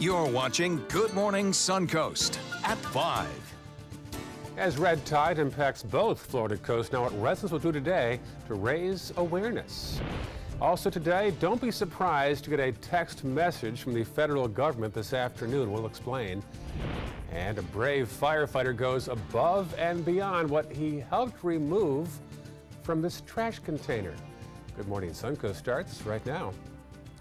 You're watching Good Morning Suncoast at 5. As red tide impacts both Florida coasts, now what residents will do today to raise awareness. Also today, don't be surprised to get a text message from the federal government this afternoon. We'll explain. And a brave firefighter goes above and beyond what he helped remove from this trash container. Good Morning Suncoast starts right now.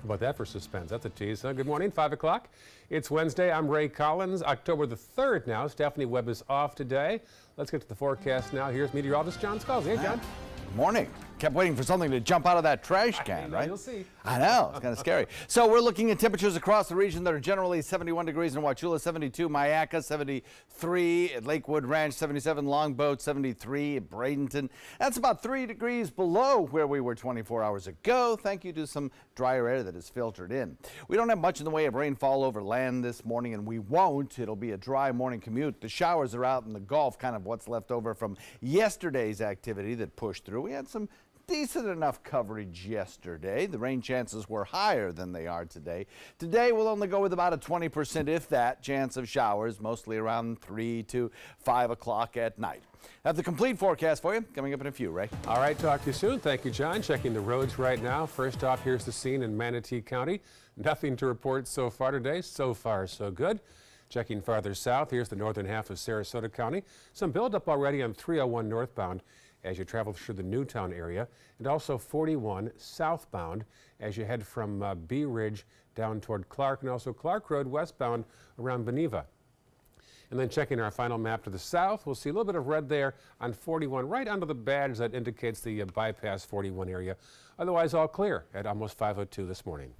How about that for suspense? That's a tease, huh? Good morning, 5 o'clock. It's Wednesday. I'm Ray Collins. October the 3rd now. Stephanie Webb is off today. Let's get to the forecast now. Here's meteorologist John Scalzi. Hey, John. Good morning. Kept waiting for something to jump out of that trash can, right? You'll see. I know, it's kind of scary. So we're looking at temperatures across the region that are generally 71 degrees in Wauchula, 72, Mayaca, 73, at Lakewood Ranch, 77, Longboat, 73, at Bradenton. That's about 3 degrees below where we were 24 hours ago, thank you to some drier air that is filtered in. We don't have much in the way of rainfall over land this morning, and we won't. It'll be a dry morning commute. The showers are out in the Gulf, kind of what's left over from yesterday's activity that pushed through. We had some decent enough coverage yesterday. The rain chances were higher than they are today. Today we'll only go with about a 20%, if that, chance of showers, mostly around 3 to 5 o'clock at night. Have the complete forecast for you coming up in a few, Ray. All right, talk to you soon. Thank you, John. Checking the roads right now. First off, here's the scene in Manatee County. Nothing to report so far today. So far, so good. Checking farther south, here's the northern half of Sarasota County. Some buildup already on 301 northbound as you travel through the Newtown area, and also 41 southbound as you head from Bee Ridge down toward Clark, and also Clark Road westbound around Beneva. And then checking our final map to the south, we'll see a little bit of red there on 41, right under the badge that indicates the bypass 41 area. Otherwise, all clear at almost 5:02 this morning.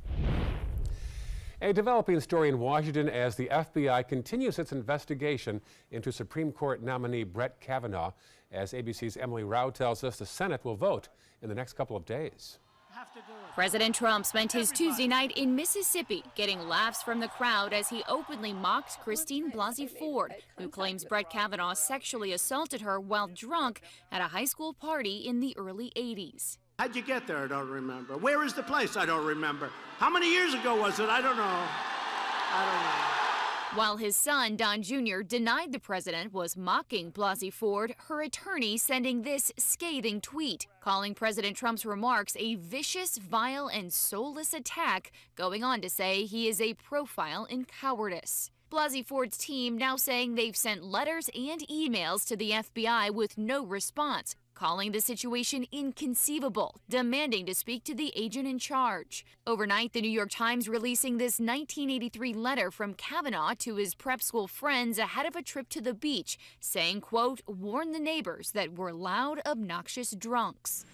A developing story in Washington as the FBI continues its investigation into Supreme Court nominee Brett Kavanaugh. As ABC's Emily Rao tells us, the Senate will vote in the next couple of days. President Trump spent his Tuesday night in Mississippi getting laughs from the crowd as he openly mocked Christine Blasey Ford, who claims Brett Kavanaugh sexually assaulted her while drunk at a high school party in the early 80s. How'd you get there? I don't remember. Where is the place? I don't remember. How many years ago was it? I don't know. While his son, Don Jr., denied the president was mocking Blasey Ford, her attorney sending this scathing tweet, calling President Trump's remarks a vicious, vile, and soulless attack, going on to say he is a profile in cowardice. Blasey Ford's team now saying they've sent letters and emails to the FBI with no response, calling the situation inconceivable, demanding to speak to the agent in charge. Overnight, the New York Times releasing this 1983 letter from Kavanaugh to his prep school friends ahead of a trip to the beach, saying, quote, warn the neighbors that we're loud, obnoxious drunks.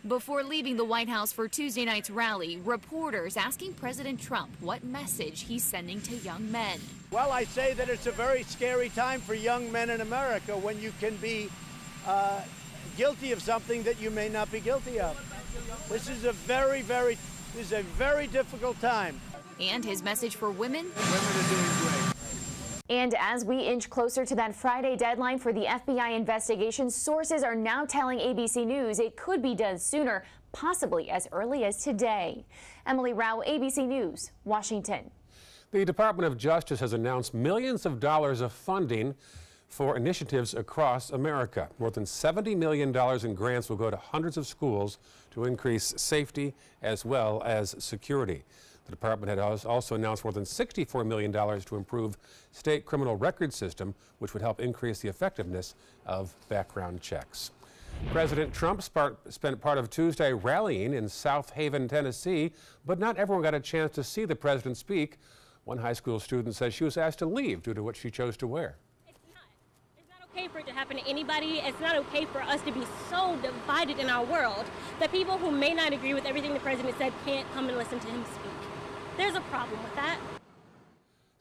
Before leaving the White House for Tuesday night's rally, reporters asking President Trump what message he's sending to young men. Well, I say that it's a very scary time for young men in America when you can be guilty of something that you may not be guilty of. This is a very difficult time. And his message for women? Women are doing great. And as we inch closer to that Friday deadline for the FBI investigation, sources are now telling ABC News it could be done sooner, possibly as early as today. Emily Rao, ABC News, Washington. The Department of Justice has announced millions of dollars of funding for initiatives across America. More than $70 million in grants will go to hundreds of schools to increase safety as well as security. The department had also announced more than $64 million to improve state criminal record system, which would help increase the effectiveness of background checks. President Trump spent part of Tuesday rallying in South Haven, Tennessee, but not everyone got a chance to see the president speak. One high school student says she was asked to leave due to what she chose to wear. It's not okay for it to happen to anybody. It's not okay for us to be so divided in our world that people who may not agree with everything the president said can't come and listen to him speak. There's a problem with that.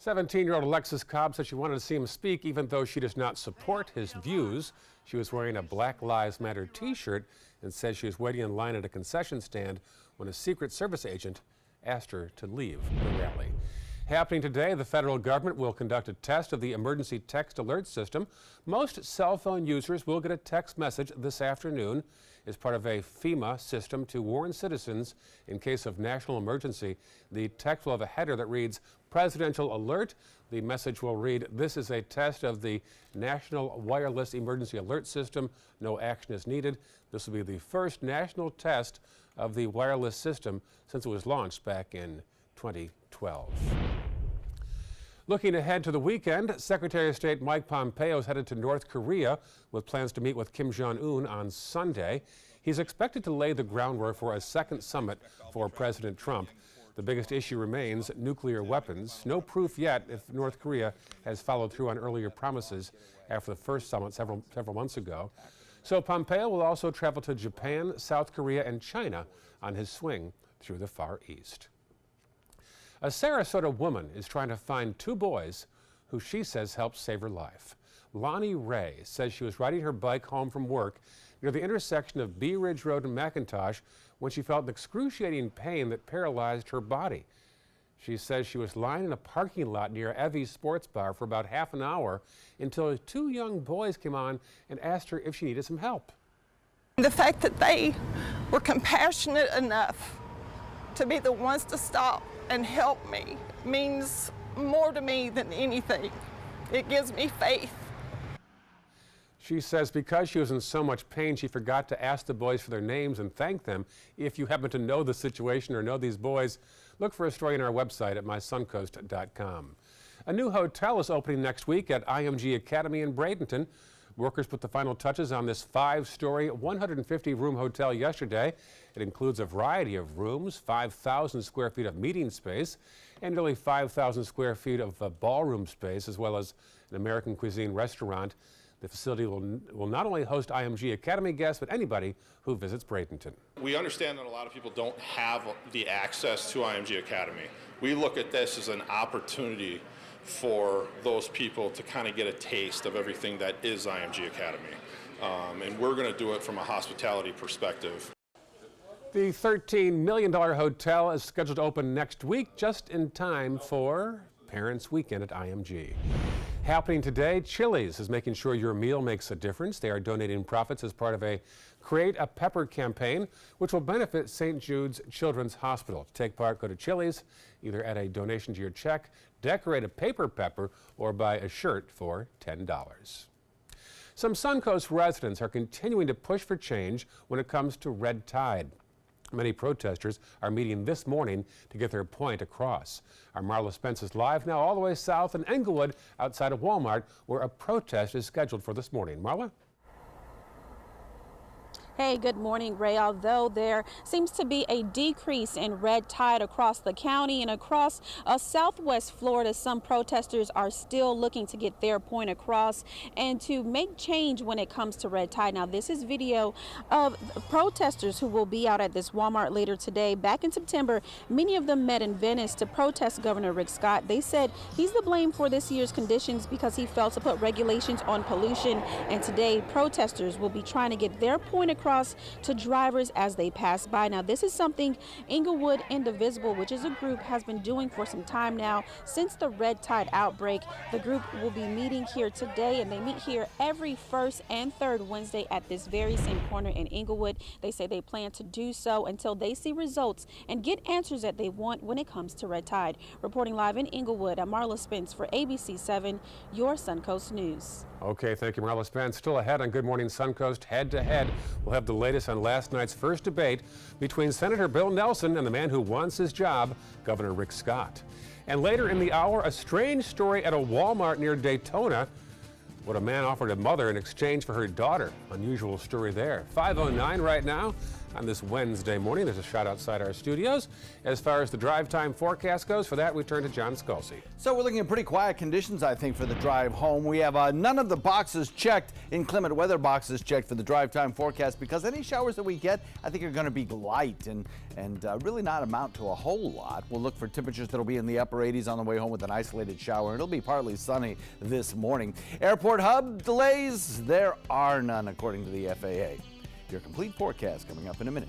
17-year-old Alexis Cobb said she wanted to see him speak even though she does not support his views. She was wearing a Black Lives Matter t-shirt and says she was waiting in line at a concession stand when a Secret Service agent asked her to leave the rally. Happening today, the federal government will conduct a test of the emergency text alert system. Most cell phone users will get a text message this afternoon as part of a FEMA system to warn citizens in case of national emergency. The text will have a header that reads Presidential Alert. The message will read, "This is a test of the National Wireless Emergency Alert System. No action is needed." This will be the first national test of the wireless system since it was launched back in 2012. Looking ahead to the weekend, Secretary of State Mike Pompeo is headed to North Korea with plans to meet with Kim Jong-un on Sunday. He's expected to lay the groundwork for a second summit for President Trump. The biggest issue remains nuclear weapons. No proof yet if North Korea has followed through on earlier promises after the first summit several months ago. So Pompeo will also travel to Japan, South Korea, and China on his swing through the Far East. A Sarasota woman is trying to find two boys who she says helped save her life. Lonnie Ray says she was riding her bike home from work near the intersection of Bee Ridge Road and McIntosh when she felt an excruciating pain that paralyzed her body. She says she was lying in a parking lot near Evie's Sports Bar for about half an hour until two young boys came on and asked her if she needed some help. The fact that they were compassionate enough to be the ones to stop and help me means more to me than anything. It gives me faith. She says because she was in so much pain, she forgot to ask the boys for their names and thank them. If you happen to know the situation or know these boys, look for a story on our website at mysuncoast.com. A new hotel is opening next week at IMG Academy in Bradenton. Workers put the final touches on this 5-story, 150-room hotel yesterday. It includes a variety of rooms, 5,000 square feet of meeting space, and nearly 5,000 square feet of ballroom space, as well as an American cuisine restaurant. The facility will not only host IMG Academy guests, but anybody who visits Bradenton. We understand that a lot of people don't have the access to IMG Academy. We look at this as an opportunity for those people to kind of get a taste of everything that is IMG Academy. And we're going to do it from a hospitality perspective. The $13 million hotel is scheduled to open next week, just in time for Parents' Weekend at IMG. Happening today, Chili's is making sure your meal makes a difference. They are donating profits as part of a Create a Pepper campaign, which will benefit St. Jude's Children's Hospital. To take part, go to Chili's, either add a donation to your check, decorate a paper pepper, or buy a shirt for $10. Some Suncoast residents are continuing to push for change when it comes to red tide. Many protesters are meeting this morning to get their point across. Our Marla Spence is live now all the way south in Englewood outside of Walmart, where a protest is scheduled for this morning. Marla? Hey, good morning, Ray. Although there seems to be a decrease in red tide across the county and across southwest Florida, some protesters are still looking to get their point across and to make change when it comes to red tide. Now, this is video of protesters who will be out at this Walmart later today. Back in September, many of them met in Venice to protest Governor Rick Scott. They said he's to blame for this year's conditions because he failed to put regulations on pollution. And today, protesters will be trying to get their point across to drivers as they pass by. Now, this is something Englewood Indivisible, which is a group, has been doing for some time now since the red tide outbreak. The group will be meeting here today, and they meet here every first and third Wednesday at this very same corner in Englewood. They say they plan to do so until they see results and get answers that they want when it comes to red tide. Reporting live in Englewood, I'm Marla Spence for ABC 7, your Suncoast News. Okay, thank you, Marla Spence. Still ahead on Good Morning Suncoast, head to head. We'll have the latest on last night's first debate between Senator Bill Nelson and the man who wants his job, Governor Rick Scott. And later in the hour, a strange story at a Walmart near Daytona. What a man offered a mother in exchange for her daughter. Unusual story there. 5:09 right now on this Wednesday morning. There's a shot outside our studios. As far as the drive time forecast goes, for that we turn to John Sculsey. So we're looking at pretty quiet conditions, I think, for the drive home. We have none of the boxes checked, inclement weather boxes checked for the drive time forecast, because any showers that we get, I think, are going to be light and really not amount to a whole lot. We'll look for temperatures that'll be in the upper 80s on the way home with an isolated shower. It'll be partly sunny this morning. Airport hub delays, there are none, according to the FAA. Your complete forecast coming up in a minute.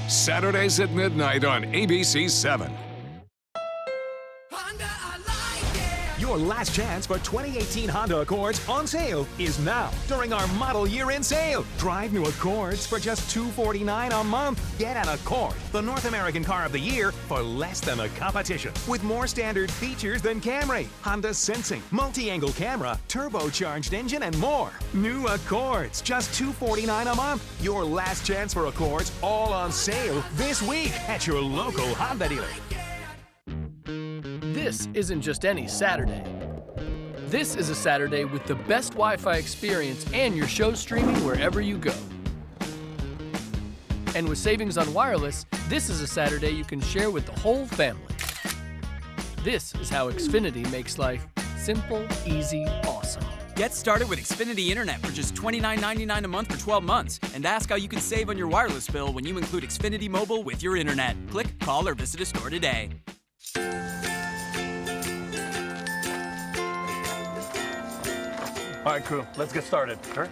Saturdays at midnight on ABC 7. Your last chance for 2018 Honda Accords on sale is now during our model year-end sale. Drive new Accords for just $249 a month. Get an Accord, the North American Car of the Year, for less than the competition. With more standard features than Camry, Honda Sensing, multi-angle camera, turbocharged engine, and more. New Accords, just $249 a month. Your last chance for Accords, all on sale this week at your local Honda dealer. This isn't just any Saturday. This is a Saturday with the best Wi-Fi experience and your show streaming wherever you go. And with savings on wireless, this is a Saturday you can share with the whole family. This is how Xfinity makes life simple, easy, awesome. Get started with Xfinity Internet for just $29.99 a month for 12 months. And ask how you can save on your wireless bill when you include Xfinity Mobile with your internet. Click, call, or visit a store today. All right, crew, let's get started. All right.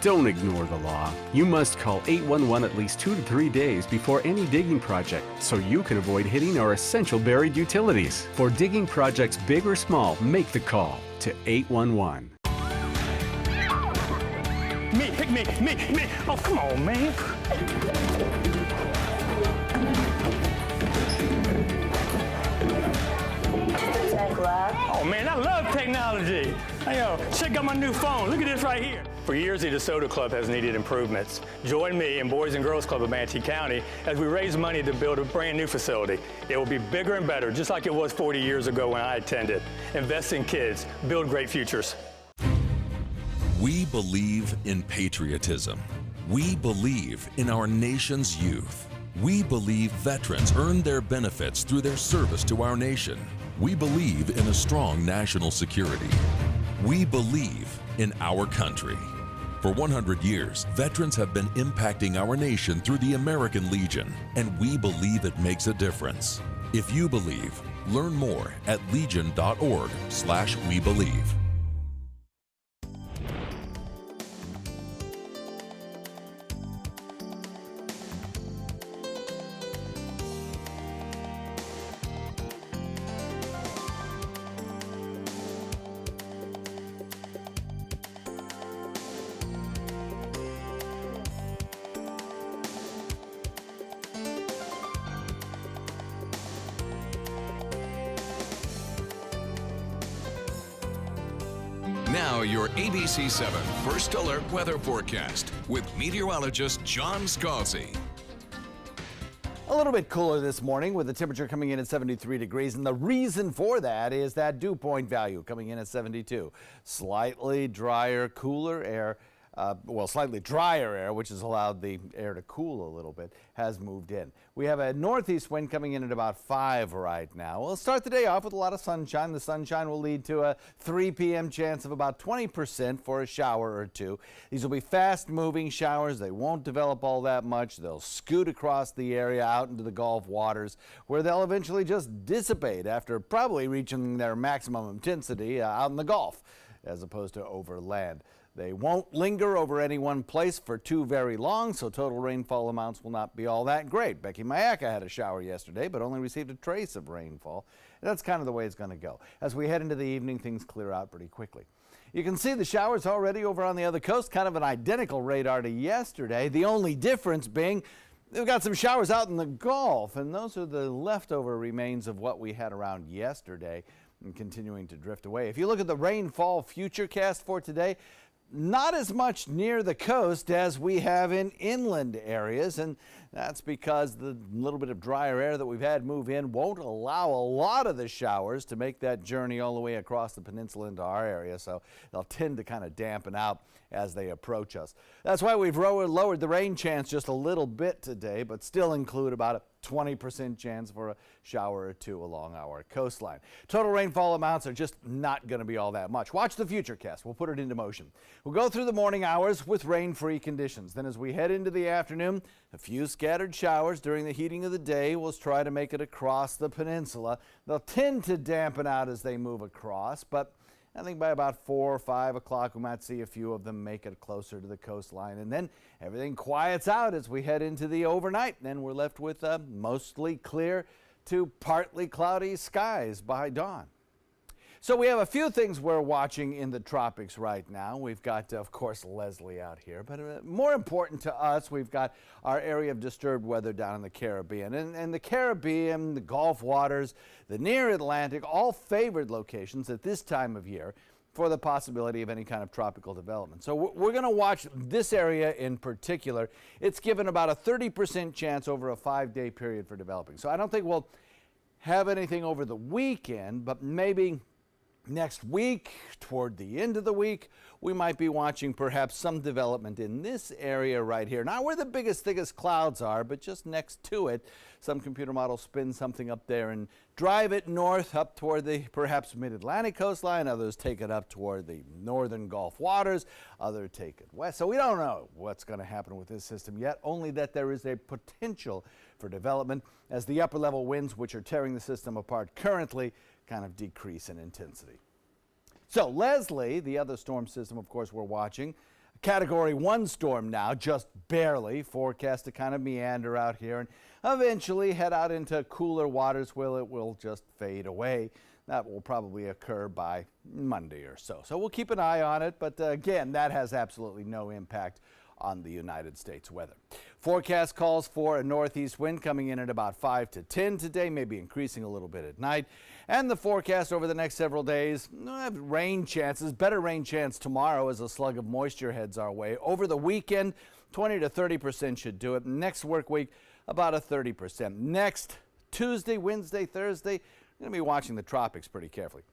Don't ignore the law. You must call 811 at least 2 to 3 days before any digging project so you can avoid hitting our essential buried utilities. For digging projects big or small, make the call to 811. Me, pick me. Oh, come on, man. Oh, man, I love technology. Hey, yo, check out my new phone. Look at this right here. For years, the DeSoto Club has needed improvements. Join me and Boys and Girls Club of Manatee County as we raise money to build a brand new facility. It will be bigger and better, just like it was 40 years ago when I attended. Invest in kids, build great futures. We believe in patriotism. We believe in our nation's youth. We believe veterans earn their benefits through their service to our nation. We believe in a strong national security. We believe in our country. For 100 years, veterans have been impacting our nation through the American Legion, and we believe it makes a difference. If you believe, learn more at legion.org/webelieve. Now your ABC 7 First Alert Weather Forecast with meteorologist John Scalzi. A little bit cooler this morning with the temperature coming in at 73 degrees, and the reason for that is that dew point value coming in at 72. Slightly drier, cooler air. Slightly drier air, which has allowed the air to cool a little bit, has moved in. We have a northeast wind coming in at about 5 right now. We'll start the day off with a lot of sunshine. The sunshine will lead to a 3 p.m. chance of about 20% for a shower or two. These will be fast-moving showers. They won't develop all that much. They'll scoot across the area out into the Gulf waters, where they'll eventually just dissipate after probably reaching their maximum intensity out in the Gulf, as opposed to over land. They won't linger over any one place for too very long, so total rainfall amounts will not be all that great. Becky Mayaka had a shower yesterday, but only received a trace of rainfall. That's kind of the way it's going to go. As we head into the evening, things clear out pretty quickly. You can see the showers already over on the other coast, kind of an identical radar to yesterday. The only difference being we've got some showers out in the Gulf, and those are the leftover remains of what we had around yesterday and continuing to drift away. If you look at the rainfall futurecast for today, not as much near the coast as we have in inland areas, and that's because the little bit of drier air that we've had move in won't allow a lot of the showers to make that journey all the way across the peninsula into our area, so they'll tend to kind of dampen out as they approach us. That's why we've lowered the rain chance just a little bit today, but still include about a 20% chance for a shower or two along our coastline. Total rainfall amounts are just not going to be all that much. Watch the futurecast. We'll put it into motion. We'll go through the morning hours with rain-free conditions. Then as we head into the afternoon, a few scattered showers during the heating of the day will try to make it across the peninsula. They'll tend to dampen out as they move across, but I think by about 4 or 5 o'clock we might see a few of them make it closer to the coastline, and then everything quiets out as we head into the overnight. Then we're left with mostly clear to partly cloudy skies by dawn. So we have a few things we're watching in the tropics right now. We've got, of course, Leslie out here, but more important to us, we've got our area of disturbed weather down in the Caribbean. And the Caribbean, the Gulf waters, the near Atlantic, all favored locations at this time of year for the possibility of any kind of tropical development. So we're going to watch this area in particular. It's given about a 30% chance over a 5-day period for developing. So I don't think we'll have anything over the weekend, but maybe next week, toward the end of the week, we might be watching perhaps some development in this area right here. Not where the biggest, thickest clouds are, but just next to it. Some computer models spin something up there and drive it north up toward the perhaps mid-Atlantic coastline. Others take it up toward the northern Gulf waters. Others take it west. So we don't know what's going to happen with this system yet, only that there is a potential for development as the upper level winds, which are tearing the system apart currently, kind of decrease in intensity. So Leslie, the other storm system, of course, we're watching, Category 1 storm now, just barely, forecast to kind of meander out here and eventually head out into cooler waters where it will just fade away. That will probably occur by Monday or so. So we'll keep an eye on it, but again, that has absolutely no impact on the United States weather. Forecast calls for a northeast wind coming in at about 5 to 10 today, maybe increasing a little bit at night. And the forecast over the next several days, rain chances, better rain chance tomorrow as a slug of moisture heads our way. Over the weekend, 20 to 30% should do it. Next work week, about a 30%. Next Tuesday, Wednesday, Thursday, we're going to be watching the tropics pretty carefully.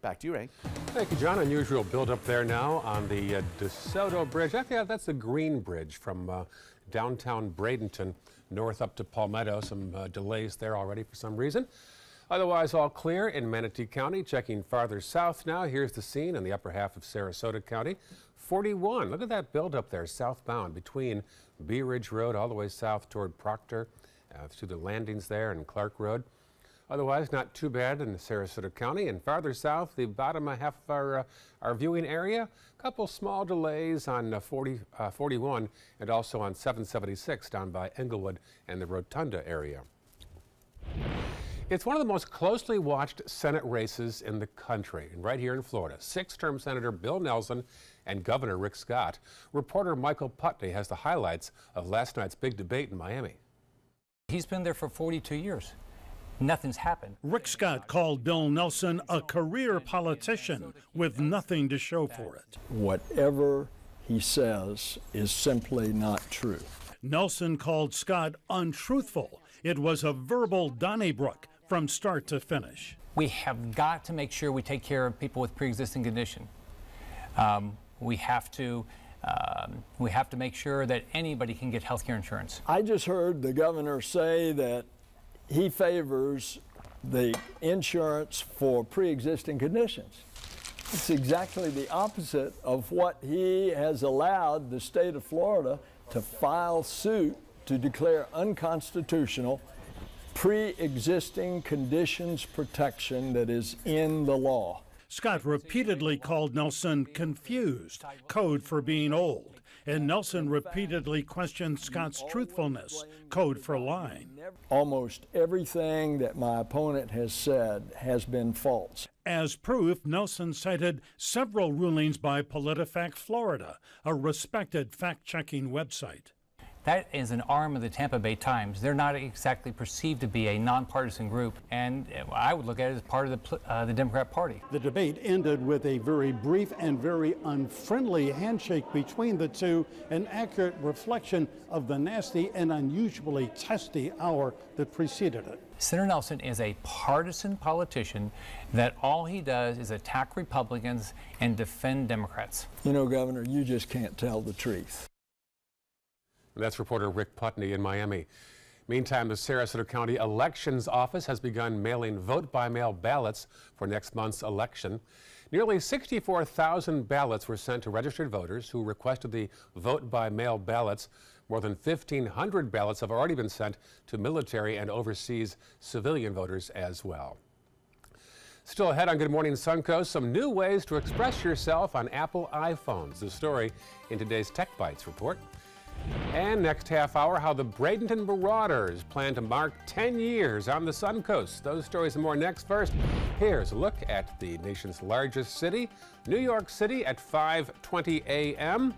Back to you, Ray. Thank you, John. Unusual build-up there now on the DeSoto Bridge. Actually, that's the Green Bridge from downtown Bradenton north up to Palmetto. Some delays there already for some reason. Otherwise, all clear in Manatee County. Checking farther south now. Here's the scene in the upper half of Sarasota County. 41. Look at that build-up there, southbound between Bee Ridge Road all the way south toward Proctor, to the landings there and Clark Road. Otherwise, not too bad in Sarasota County. And farther south, the bottom half of our viewing area, a couple small delays on 41 and also on 776 down by Englewood and the Rotunda area. It's one of the most closely watched Senate races in the country, and right here in Florida. 6th-term Senator Bill Nelson and Governor Rick Scott. Reporter Michael Putney has the highlights of last night's big debate in Miami. He's been there for 42 years. Nothing's happened. Rick Scott called Bill Nelson a career politician with nothing to show for it. Whatever he says is simply not true. Nelson called Scott untruthful. It was a verbal Donnybrook from start to finish. We have got to make sure we take care of people with pre-existing condition. We have to make sure that anybody can get health care insurance. I just heard the governor say that he favors the insurance for pre-existing conditions. It's exactly the opposite of what he has allowed the state of Florida to file suit to declare unconstitutional pre-existing conditions protection that is in the law. Scott repeatedly called Nelson confused, code for being old. And Nelson repeatedly questioned Scott's truthfulness, code for lying. Almost everything that my opponent has said has been false. As proof, Nelson cited several rulings by PolitiFact Florida, a respected fact-checking website. That is an arm of the Tampa Bay Times. They're not exactly perceived to be a nonpartisan group, and I would look at it as part of the Democrat Party. The debate ended with a very brief and very unfriendly handshake between the two, an accurate reflection of the nasty and unusually testy hour that preceded it. Senator Nelson is a partisan politician that all he does is attack Republicans and defend Democrats. You know, Governor, you just can't tell the truth. That's reporter Rick Putney in Miami. Meantime, the Sarasota County Elections Office has begun mailing vote-by-mail ballots for next month's election. Nearly 64,000 ballots were sent to registered voters who requested the vote-by-mail ballots More than 1,500 ballots have already been sent to military and overseas civilian voters as well. Still ahead on Good Morning Suncoast, some new ways to express yourself on Apple iPhones. The story in today's Tech Bites report. And next half hour, how the Bradenton Marauders plan to mark 10 years on the Suncoast. Those stories and more next. First, here's a look at the nation's largest city, New York City, at 5:20 a.m.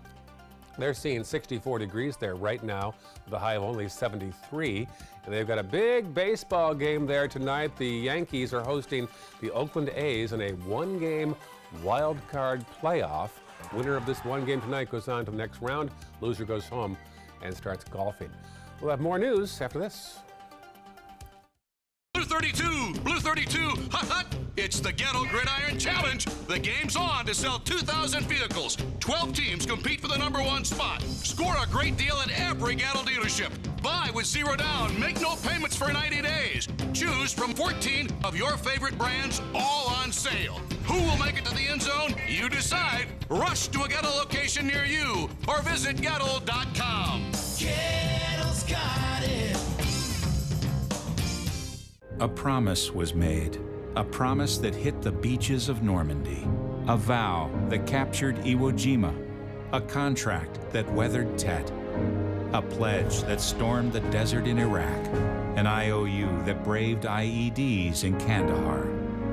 They're seeing 64 degrees there right now, with a high of only 73. And they've got a big baseball game there tonight. The Yankees are hosting the Oakland A's in a one-game wild card playoff. Winner of this one game tonight goes on to the next round. Loser goes home and starts golfing. We'll have more news after this. Blue 32, Blue 32, hot, hot. It's the Gettle Gridiron Challenge. The game's on to sell 2,000 vehicles. 12 teams compete for the #1 spot. Score a great deal at every Gettle dealership. Buy with 0 down. Make no payments for 90 days. Choose from 14 of your favorite brands, all on sale. Who will make it to the end zone? You decide. Rush to a Gettle location near you or visit Gettle.com. Gettle's got it. A promise was made, a promise that hit the beaches of Normandy, a vow that captured Iwo Jima, a contract that weathered Tet, a pledge that stormed the desert in Iraq, an IOU that braved IEDs in Kandahar.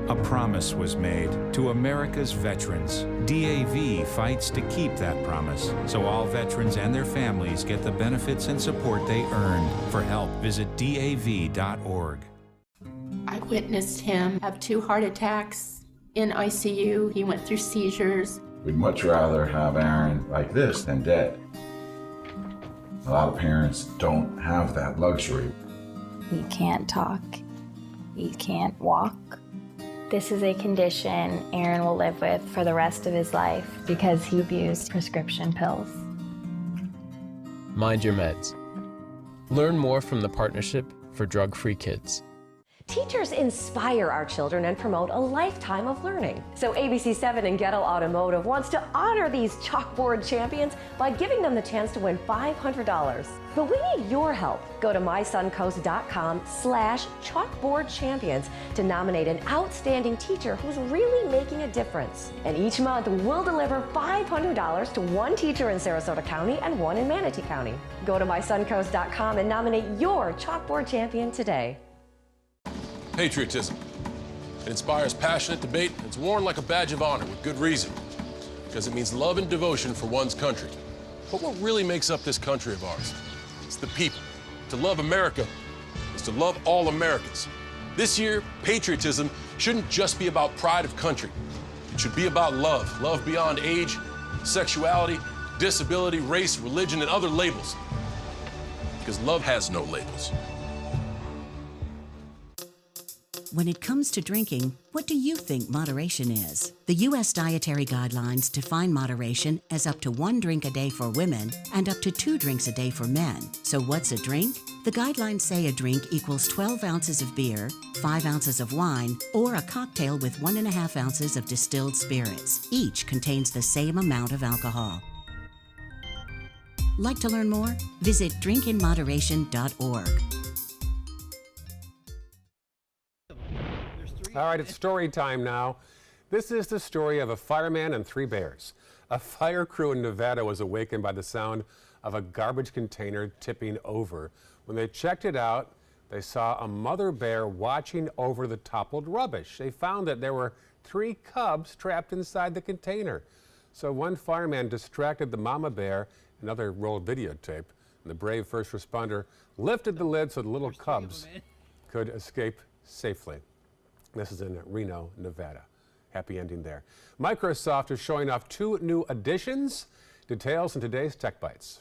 A promise was made to America's veterans. DAV fights to keep that promise, so all veterans and their families get the benefits and support they earned. For help, visit DAV.org. I witnessed him have 2 heart attacks in ICU. He went through seizures. We'd much rather have Aaron like this than dead. A lot of parents don't have that luxury. He can't talk. He can't walk. This is a condition Aaron will live with for the rest of his life because he abused prescription pills. Mind your meds. Learn more from the Partnership for Drug-Free Kids. Teachers inspire our children and promote a lifetime of learning. So ABC7 and Gettle Automotive wants to honor these chalkboard champions by giving them the chance to win $500. But we need your help. Go to mysuncoast.com/chalkboardchampions to nominate an outstanding teacher who's really making a difference. And each month we'll deliver $500 to one teacher in Sarasota County and one in Manatee County. Go to mysuncoast.com and nominate your chalkboard champion today. Patriotism. It inspires passionate debate, and it's worn like a badge of honor with good reason, because it means love and devotion for one's country. But what really makes up this country of ours? It's the people. To love America is to love all Americans. This year, patriotism shouldn't just be about pride of country. It should be about love. Love beyond age, sexuality, disability, race, religion, and other labels. Because love has no labels. When it comes to drinking, what do you think moderation is? The U.S. Dietary Guidelines define moderation as up to 1 drink a day for women and up to 2 drinks a day for men. So what's a drink? The guidelines say a drink equals 12 ounces of beer, 5 ounces of wine, or a cocktail with 1.5 ounces of distilled spirits. Each contains the same amount of alcohol. Like to learn more? Visit drinkinmoderation.org. All right, it's story time now. This is the story of a fireman and 3 bears. A fire crew in Nevada was awakened by the sound of a garbage container tipping over. When they checked it out, they saw a mother bear watching over the toppled rubbish. They found that there were 3 cubs trapped inside the container. So one fireman distracted the mama bear, another rolled videotape, and the brave first responder lifted the lid so the little cubs could escape safely. This is in Reno, Nevada. Happy ending there. Microsoft is showing off 2 new additions. Details in today's Tech Bites.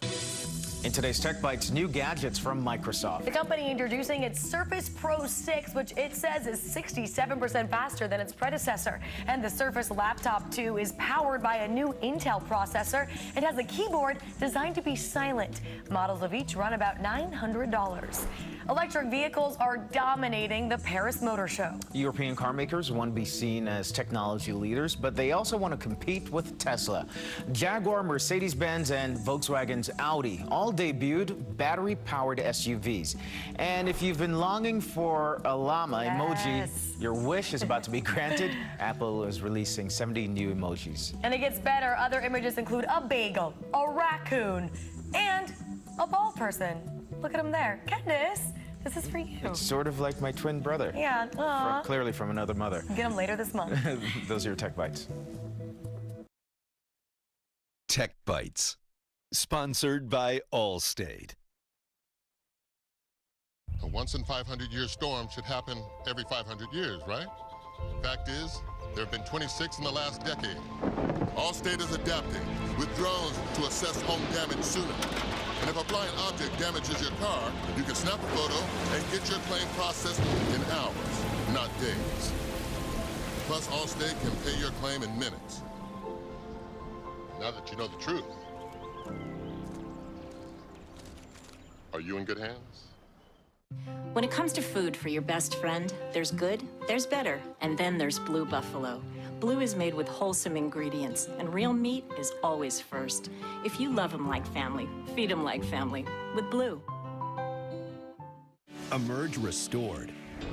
In today's Tech Bites, new gadgets from Microsoft. The company introducing its Surface Pro 6, which it says is 67% faster than its predecessor. And the Surface Laptop 2 is powered by a new Intel processor. It has a keyboard designed to be silent. Models of each run about $900. Electric vehicles are dominating the Paris Motor Show. European car makers want to be seen as technology leaders, but they also want to compete with Tesla. Jaguar, Mercedes-Benz, and Volkswagen's Audi all Apple debuted battery-powered SUVs. And if you've been longing for a llama emoji, your wish is about to be granted. Apple is releasing 70 new emojis. And it gets better. Other images include a bagel, a raccoon, and a ball person. Look at him there. Candace, this is for you. It's sort of like my twin brother. Yeah. Clearly from another mother. Get him later this month. Those are your Tech Bites. Tech Bites, sponsored by Allstate. A once in 500-year storm should happen every 500 years, right? Fact is, there have been 26 in the last decade. Allstate is adapting with drones to assess home damage sooner. And if a flying object damages your car, you can snap a photo and get your claim processed in hours, not days. Plus, Allstate can pay your claim in minutes. Now that you know the truth, are you in good hands? When it comes to food for your best friend, there's good, there's better, and then there's Blue Buffalo. Blue is made with wholesome ingredients, and real meat is always first. If you love them like family, feed them like family with Blue. Emerge restored,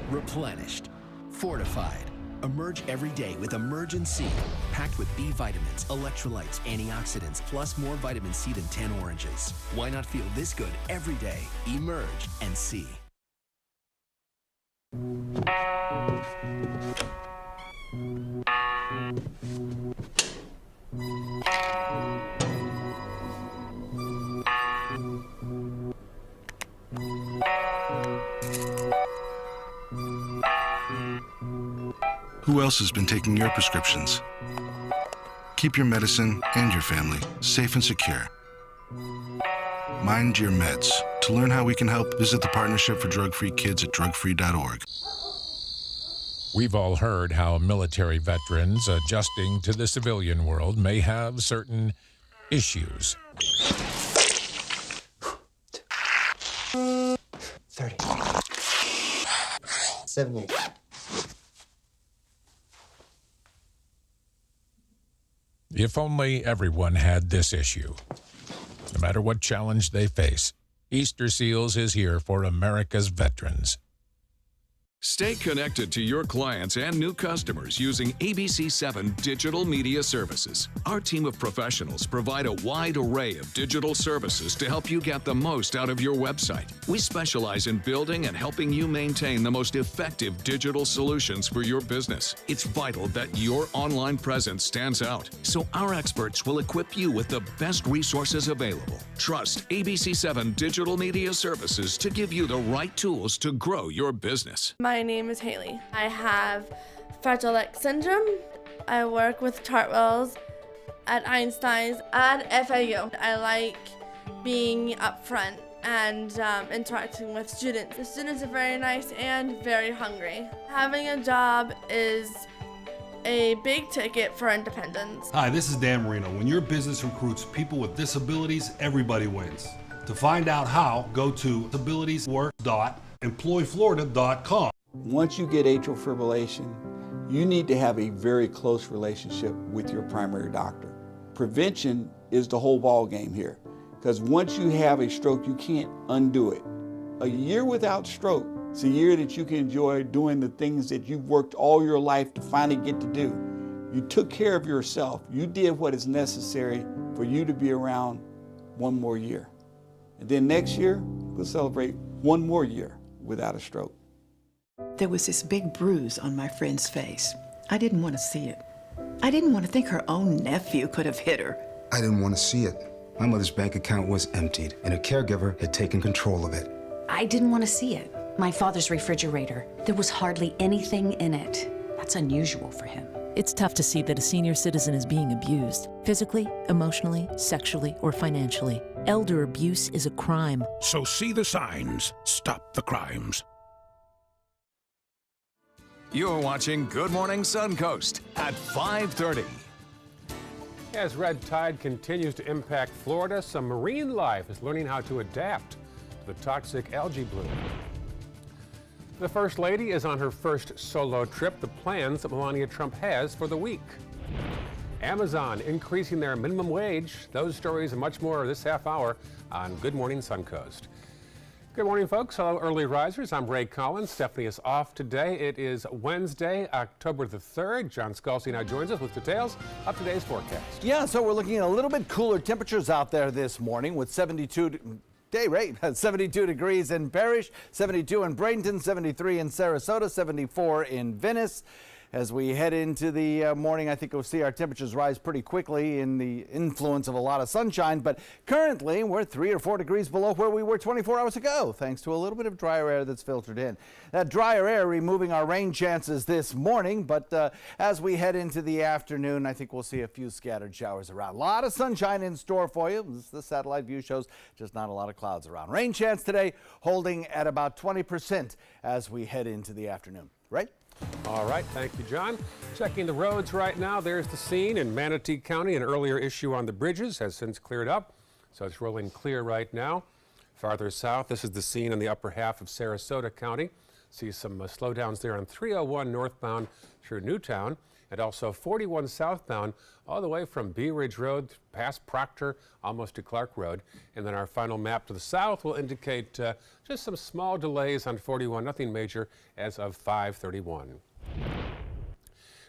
replenished, fortified. Emerge every day with Emergen-C, packed with B vitamins, electrolytes, antioxidants, plus more vitamin C than 10 oranges. Why not feel this good every day? Emerge and see. Who else has been taking your prescriptions? Keep your medicine and your family safe and secure. Mind your meds. To learn how we can help, visit the Partnership for Drug-Free Kids at drugfree.org. We've all heard how military veterans adjusting to the civilian world may have certain issues. 30. 70. If only everyone had this issue. No matter what challenge they face, Easter Seals is here for America's veterans. Stay connected to your clients and new customers using ABC7 Digital Media Services. Our team of professionals provide a wide array of digital services to help you get the most out of your website. We specialize in building and helping you maintain the most effective digital solutions for your business. It's vital that your online presence stands out, so our experts will equip you with the best resources available. Trust ABC7 Digital Media Services to give you the right tools to grow your business. My name is Haley. I have Fragile X syndrome. I work with Chartwells at Einstein's and FAU. I like being up front and interacting with students. The students are very nice and very hungry. Having a job is a big ticket for independence. Hi, this is Dan Marino. When your business recruits people with disabilities, everybody wins. To find out how, go to disabilitieswork.employflorida.com. Once you get atrial fibrillation, you need to have a very close relationship with your primary doctor. Prevention is the whole ball game here, because once you have a stroke, you can't undo it. A year without stroke, it's a year that you can enjoy doing the things that you've worked all your life to finally get to do. You took care of yourself. You did what is necessary for you to be around one more year. And then next year, we'll celebrate one more year without a stroke. There was this big bruise on my friend's face. I didn't want to see it. I didn't want to think her own nephew could have hit her. I didn't want to see it. My mother's bank account was emptied, and a caregiver had taken control of it. I didn't want to see it. My father's refrigerator, there was hardly anything in it. That's unusual for him. It's tough to see that a senior citizen is being abused, physically, emotionally, sexually, or financially. Elder abuse is a crime. So see the signs. Stop the crimes. You're watching Good Morning Suncoast at 5:30. As red tide continues to impact Florida, some marine life is learning how to adapt to the toxic algae bloom. The First Lady is on her first solo trip, the plans that Melania Trump has for the week. Amazon increasing their minimum wage. Those stories and much more this half hour on Good Morning Suncoast. Good morning, folks. Hello, early risers. I'm Ray Collins. Stephanie is off today. It is Wednesday, October the 3rd. John Scalzi now joins us with details of today's forecast. Yeah, so we're looking at a little bit cooler temperatures out there this morning with 72 day rate, 72 degrees in Parrish, 72 in Bradenton, 73 in Sarasota, 74 in Venice. As we head into the morning, I think we'll see our temperatures rise pretty quickly in the influence of a lot of sunshine. But currently, we're 3 or 4 degrees below where we were 24 hours ago, thanks to a little bit of drier air that's filtered in. That drier air removing our rain chances this morning. But as we head into the afternoon, I think we'll see a few scattered showers around. A lot of sunshine in store for you. This, the satellite view shows just not a lot of clouds around. Rain chance today holding at about 20% as we head into the afternoon. Right? All right, thank you, John. Checking the roads right now. There's the scene in Manatee County. An earlier issue on the bridges has since cleared up, so it's rolling clear right now. Farther south, this is the scene in the upper half of Sarasota County. See some slowdowns there on 301 northbound through Newtown, and also 41 southbound all the way from Bee Ridge Road past Proctor almost to Clark Road. And then our final map to the south will indicate just some small delays on 41, nothing major as of 5:31.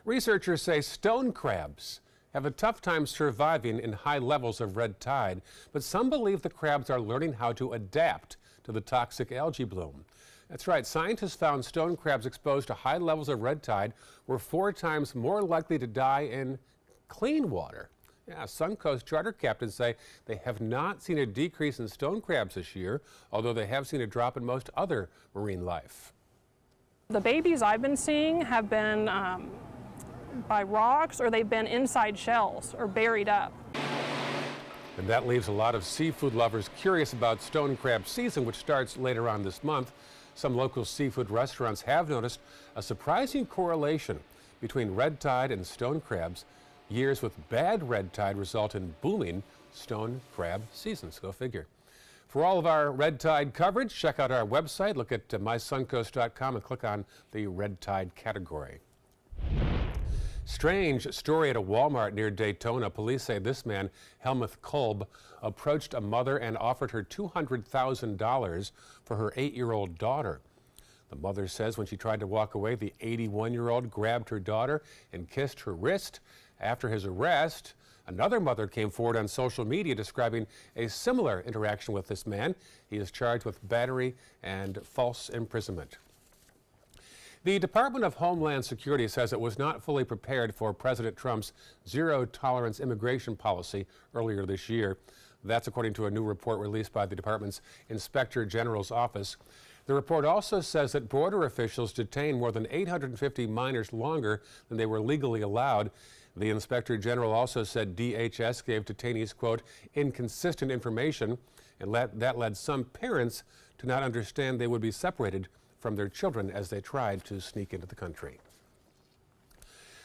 Researchers say stone crabs have a tough time surviving in high levels of red tide, but some believe the crabs are learning how to adapt to the toxic algae bloom. That's right, scientists found stone crabs exposed to high levels of red tide were 4 times more likely to die in clean water. Yeah, Suncoast charter captains say they have not seen a decrease in stone crabs this year, although they have seen a drop in most other marine life. The babies I've been seeing have been by rocks, or they've been inside shells or buried up. And that leaves a lot of seafood lovers curious about stone crab season, which starts later on this month. Some local seafood restaurants have noticed a surprising correlation between red tide and stone crabs. Years with bad red tide result in booming stone crab seasons. Go figure. For all of our red tide coverage, check out our website. Look at mysuncoast.com and click on the red tide category. Strange story at a Walmart near Daytona. Police say this man, Helmuth Kolb, approached a mother and offered her $200,000 for her 8-year-old daughter. The mother says when she tried to walk away, the 81-year-old grabbed her daughter and kissed her wrist. After his arrest, another mother came forward on social media describing a similar interaction with this man. He is charged with battery and false imprisonment. The Department of Homeland Security says it was not fully prepared for President Trump's zero-tolerance immigration policy earlier this year. That's according to a new report released by the department's Inspector General's office. The report also says that border officials detained more than 850 minors longer than they were legally allowed. The Inspector General also said DHS gave detainees, quote, inconsistent information, and that led some parents to not understand they would be separated from their children as they tried to sneak into the country.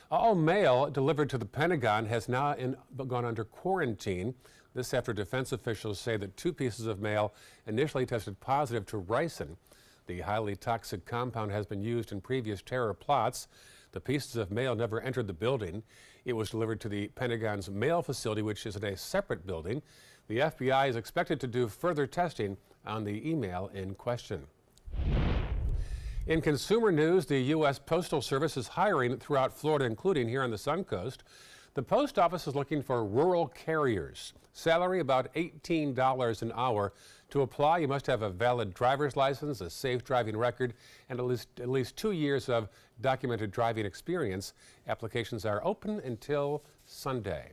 All mail delivered to the Pentagon has now gone under quarantine. This after defense officials say that 2 pieces of mail initially tested positive to ricin. The highly toxic compound has been used in previous terror plots. The pieces of mail never entered the building. It was delivered to the Pentagon's mail facility, which is in a separate building. The FBI is expected to do further testing on the email in question. In consumer news, the U.S. Postal Service is hiring throughout Florida, including here on the Suncoast. The post office is looking for rural carriers. Salary about $18 an hour. To apply, you must have a valid driver's license, a safe driving record, and at least 2 years of documented driving experience. Applications are open until Sunday.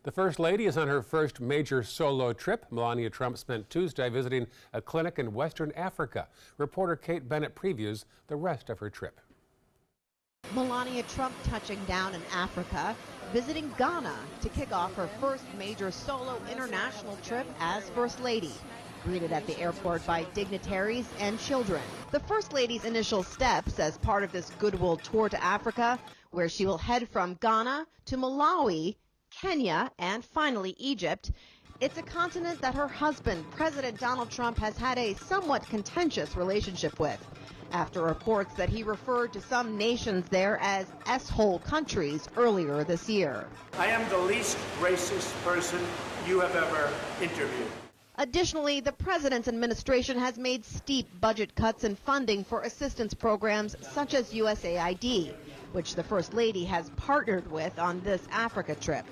The First Lady is on her first major solo trip. Melania Trump spent Tuesday visiting a clinic in Western Africa. Reporter Kate Bennett previews the rest of her trip. Melania Trump touching down in Africa, visiting Ghana to kick off her first major solo international trip as First Lady. Greeted at the airport by dignitaries and children. The First Lady's initial steps as part of this goodwill tour to Africa, where she will head from Ghana to Malawi, Kenya, and finally Egypt. It's a continent that her husband, President Donald Trump, has had a somewhat contentious relationship with, after reports that he referred to some nations there as S-hole countries earlier this year. I am the least racist person you have ever interviewed. Additionally, the president's administration has made steep budget cuts in funding for assistance programs such as USAID, which the First Lady has partnered with on this Africa trip.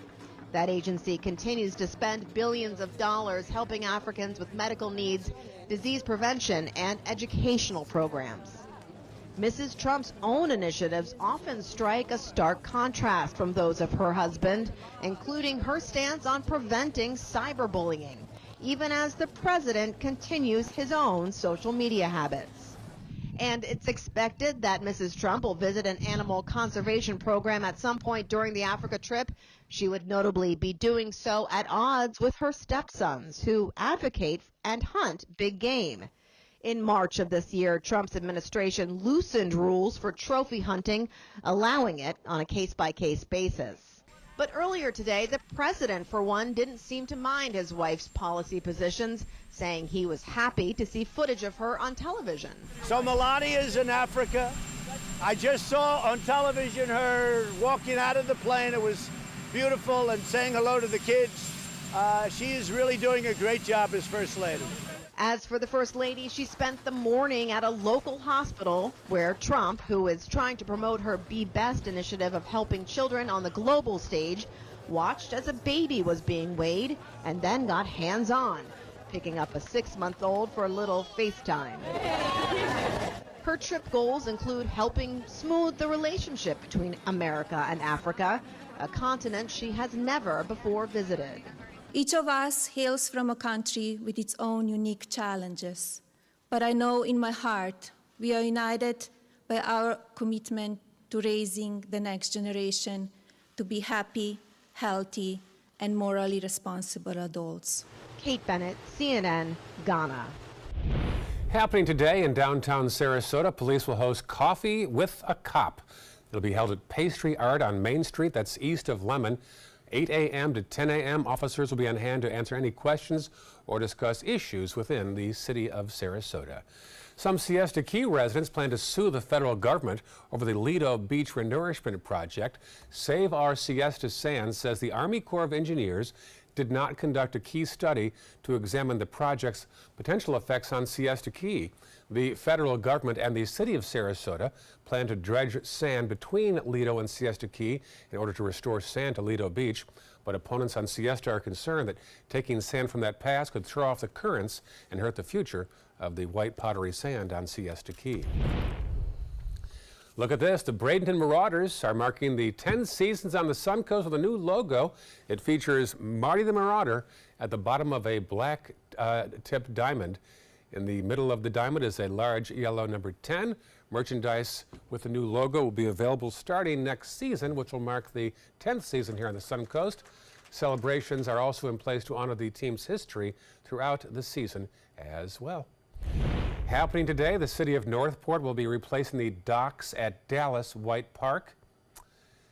That agency continues to spend billions of dollars helping Africans with medical needs, disease prevention, and educational programs. Mrs. Trump's own initiatives often strike a stark contrast from those of her husband, including her stance on preventing cyberbullying, even as the president continues his own social media habits. And it's expected that Mrs. Trump will visit an animal conservation program at some point during the Africa trip. She would notably be doing so at odds with her stepsons, who advocate and hunt big game. In March of this year, Trump's administration loosened rules for trophy hunting, allowing it on a case-by-case basis. But earlier today, the president, for one, didn't seem to mind his wife's policy positions, saying he was happy to see footage of her on television. So Melania's in Africa. I just saw on television her walking out of the plane. It was beautiful, and saying hello to the kids. She is really doing a great job as First Lady. As for the First Lady, she spent the morning at a local hospital where Trump, who is trying to promote her Be Best initiative of helping children on the global stage, watched as a baby was being weighed and then got hands-on, picking up a 6-month-old for a little FaceTime. Her trip goals include helping smooth the relationship between America and Africa, a continent she has never before visited. Each of us hails from a country with its own unique challenges, but I know in my heart we are united by our commitment to raising the next generation to be happy, healthy, and morally responsible adults. Kate Bennett, CNN, Ghana. Happening today in downtown Sarasota, police will host Coffee with a Cop. It'll be held at Pastry Art on Main Street, that's east of Lemon. 8 a.m. to 10 a.m. Officers will be on hand to answer any questions or discuss issues within the city of Sarasota. Some Siesta Key residents plan to sue the federal government over the Lido Beach Renourishment Project. Save Our Siesta Sands says the Army Corps of Engineers did not conduct a key study to examine the project's potential effects on Siesta Key. The federal government and the city of Sarasota plan to dredge sand between Lido and Siesta Key in order to restore sand to Lido Beach. But opponents on Siesta are concerned that taking sand from that pass could throw off the currents and hurt the future of the white pottery sand on Siesta Key. Look at this. The Bradenton Marauders are marking the 10 seasons on the Suncoast with a new logo. It features Marty the Marauder at the bottom of a black tipped diamond. In the middle of the diamond is a large yellow number 10. Merchandise with the new logo will be available starting next season, which will mark the 10th season here on the Suncoast. Celebrations are also in place to honor the team's history throughout the season as well. Happening today, the city of Northport will be replacing the docks at Dallas White Park.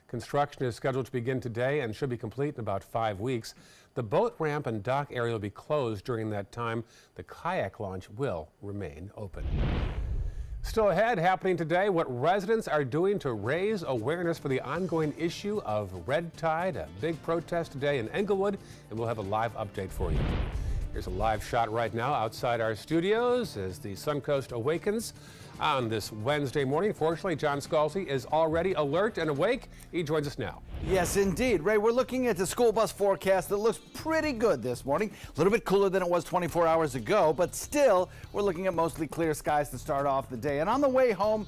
Construction is scheduled to begin today and should be complete in about 5 weeks. The boat ramp and dock area will be closed during that time. The kayak launch will remain open. Still ahead, happening today, what residents are doing to raise awareness for the ongoing issue of red tide. A big protest today in Englewood, and we'll have a live update for you. Here's a live shot right now outside our studios as the Suncoast awakens on this Wednesday morning. Fortunately, John Scalzi is already alert and awake. He joins us now. Yes, indeed. Ray, we're looking at the school bus forecast that looks pretty good this morning. A little bit cooler than it was 24 hours ago, but still, we're looking at mostly clear skies to start off the day. And on the way home,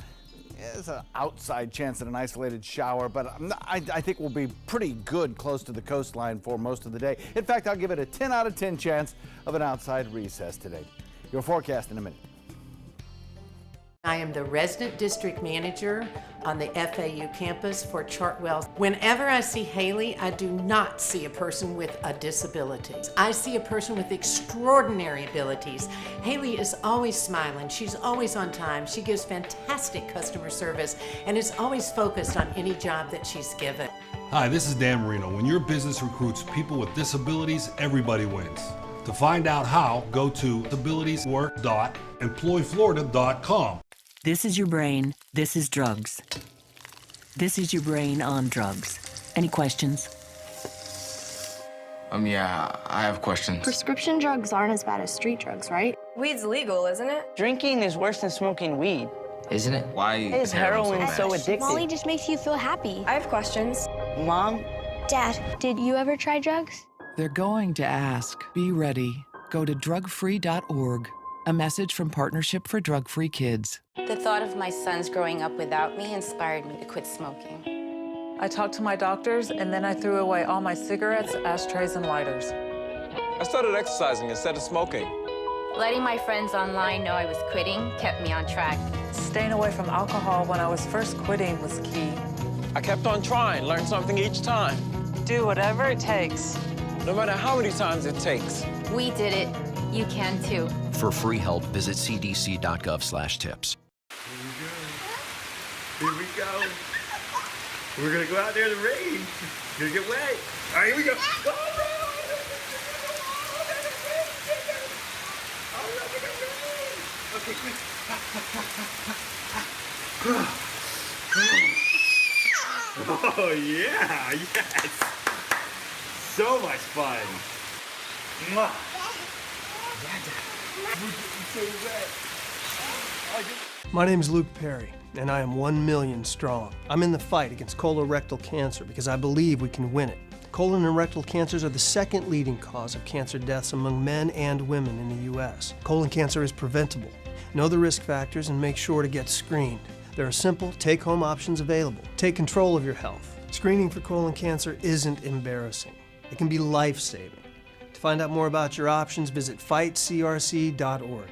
there's an outside chance at an isolated shower, but I think we'll be pretty good close to the coastline for most of the day. In fact, I'll give it a 10 out of 10 chance of an outside recess today. Your forecast in a minute. I am the resident district manager on the FAU campus for Chartwell. Whenever I see Haley, I do not see a person with a disability. I see a person with extraordinary abilities. Haley is always smiling. She's always on time. She gives fantastic customer service and is always focused on any job that she's given. Hi, this is Dan Marino. When your business recruits people with disabilities, everybody wins. To find out how, go to disabilitieswork.employflorida.com. This is your brain. This is drugs. This is your brain on drugs. Any questions? Yeah, I have questions. Prescription drugs aren't as bad as street drugs, right? Weed's legal, isn't it? Drinking is worse than smoking weed. Isn't it? Why is heroin so addictive? Molly just makes you feel happy. I have questions. Mom? Dad, did you ever try drugs? They're going to ask. Be ready. Go to drugfree.org. A message from Partnership for Drug-Free Kids. The thought of my sons growing up without me inspired me to quit smoking. I talked to my doctors, and then I threw away all my cigarettes, ashtrays, and lighters. I started exercising instead of smoking. Letting my friends online know I was quitting kept me on track. Staying away from alcohol when I was first quitting was key. I kept on trying, learned something each time. Do whatever it takes. No matter how many times it takes. We did it. You can too. For free help, visit cdc.gov/tips. Here we go. We're gonna go out there in the rain. You're gonna get wet. All right, here we go. Go, okay, quick. Oh yeah, yes. So much fun. Mwah. My name is Luke Perry, and I am 1 million strong. I'm in the fight against colorectal cancer because I believe we can win it. Colon and rectal cancers are the second leading cause of cancer deaths among men and women in the U.S. Colon cancer is preventable. Know the risk factors and make sure to get screened. There are simple, take-home options available. Take control of your health. Screening for colon cancer isn't embarrassing. It can be life-saving. To find out more about your options, visit fightcrc.org.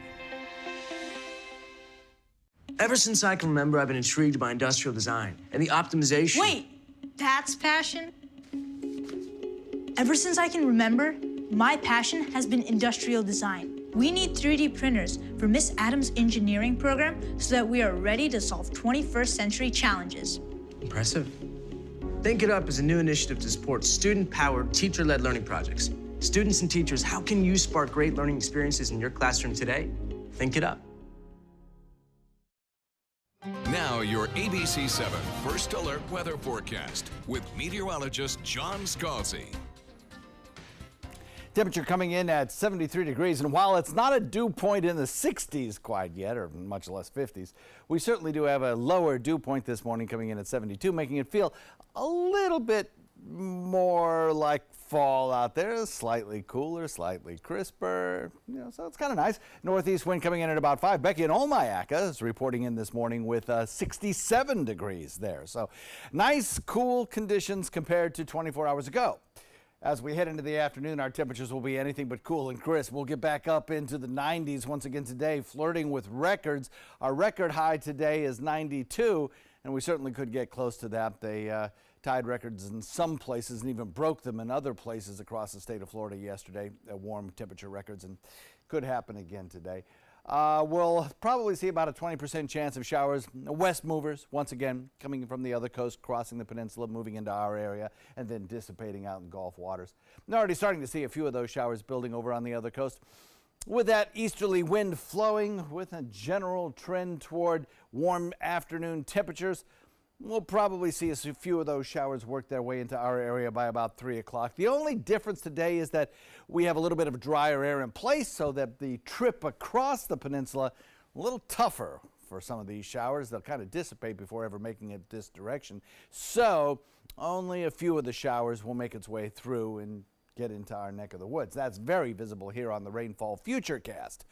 Ever since I can remember, I've been intrigued by industrial design and the optimization. Wait, that's passion? Ever since I can remember, my passion has been industrial design. We need 3D printers for Miss Adams' engineering program so that we are ready to solve 21st century challenges. Impressive. Think It Up is a new initiative to support student-powered, teacher-led learning projects. Students and teachers, how can you spark great learning experiences in your classroom today? Think It Up. Now your ABC 7 First Alert Weather Forecast with meteorologist John Scalzi. Temperature coming in at 73 degrees, and while it's not a dew point in the 60s quite yet, or much less 50s, we certainly do have a lower dew point this morning coming in at 72, making it feel a little bit more like fall out there, slightly cooler, slightly crisper, so it's kind of nice. Northeast wind coming in at about 5. Becky in Omayaka is reporting in this morning with 67 degrees there. So nice, cool conditions compared to 24 hours ago. As we head into the afternoon, our temperatures will be anything but cool and crisp. We'll get back up into the 90s once again today, flirting with records. Our record high today is 92, and we certainly could get close to that. They tied records in some places and even broke them in other places across the state of Florida yesterday, warm temperature records, and could happen again today. We'll probably see about a 20% chance of showers, west movers, once again, coming from the other coast, crossing the peninsula, moving into our area, and then dissipating out in Gulf waters. I'm already starting to see a few of those showers building over on the other coast. With that easterly wind flowing, with a general trend toward warm afternoon temperatures, we'll probably see a few of those showers work their way into our area by about 3 o'clock. The only difference today is that we have a little bit of drier air in place so that the trip across the peninsula a little tougher for some of these showers. They'll kind of dissipate before ever making it this direction. So only a few of the showers will make its way through and get into our neck of the woods. That's very visible here on the Rainfall Futurecast.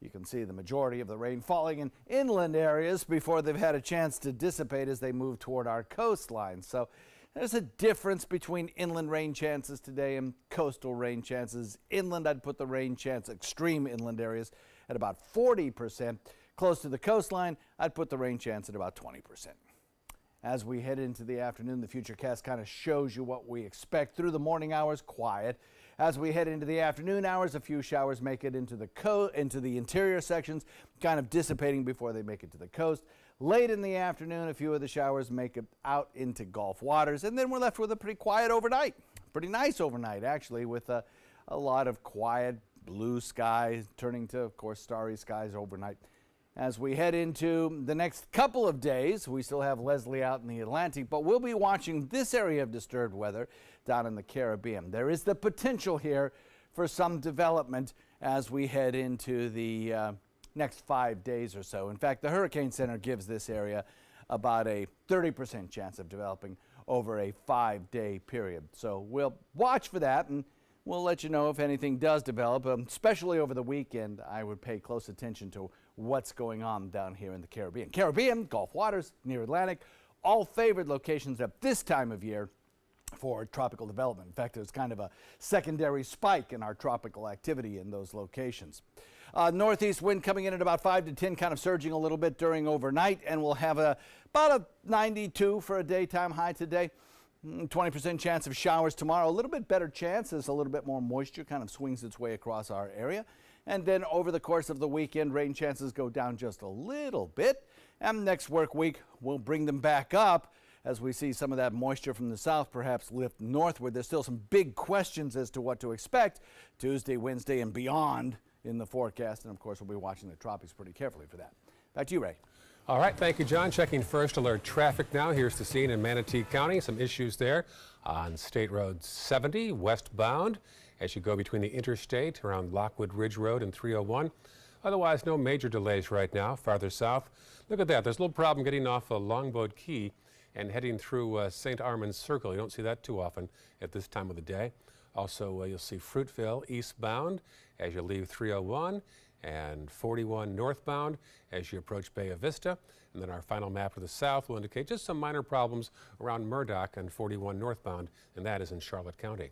You can see the majority of the rain falling in inland areas before they've had a chance to dissipate as they move toward our coastline. So there's a difference between inland rain chances today and coastal rain chances. Inland, I'd put the rain chance, extreme inland areas, at about 40%. Close to the coastline, I'd put the rain chance at about 20%. As we head into the afternoon, the Futurecast kind of shows you what we expect. Through the morning hours, quiet. As we head into the afternoon hours, a few showers make it into the interior sections, kind of dissipating before they make it to the coast. Late in the afternoon, a few of the showers make it out into Gulf waters, and then we're left with a pretty quiet overnight. Pretty nice overnight, actually, with a lot of quiet blue skies turning to, of course, starry skies overnight. As we head into the next couple of days, we still have Leslie out in the Atlantic, but we'll be watching this area of disturbed weather down in the Caribbean. There is the potential here for some development as we head into the next 5 days or so. In fact, the Hurricane Center gives this area about a 30% chance of developing over a 5-day period. So we'll watch for that, and we'll let you know if anything does develop, especially over the weekend. I would pay close attention to what's going on down here in the Caribbean. Caribbean, Gulf waters, near Atlantic, all favored locations at this time of year for tropical development. In fact, there's kind of a secondary spike in our tropical activity in those locations. Northeast wind coming in at about 5 to 10, kind of surging a little bit during overnight, and we'll have about a 92 for a daytime high today. 20% chance of showers tomorrow. A little bit better chance as a little bit more moisture kind of swings its way across our area. And then over the course of the weekend, rain chances go down just a little bit. And next work week, we'll bring them back up as we see some of that moisture from the south perhaps lift northward. There's still some big questions as to what to expect Tuesday, Wednesday, and beyond in the forecast. And of course, we'll be watching the tropics pretty carefully for that. Back to you, Ray. All right, thank you, John. Checking first alert traffic now. Here's the scene in Manatee County. Some issues there on State Road 70 westbound as you go between the interstate around Lockwood Ridge Road and 301. Otherwise, no major delays right now. Farther south, look at that. There's a little problem getting off Longboat Key and heading through St. Armand's Circle. You don't see that too often at this time of the day. Also, you'll see Fruitville eastbound as you leave 301 and 41 northbound as you approach Bay Vista. And then our final map to the south will indicate just some minor problems around Murdoch and 41 northbound, and that is in Charlotte County.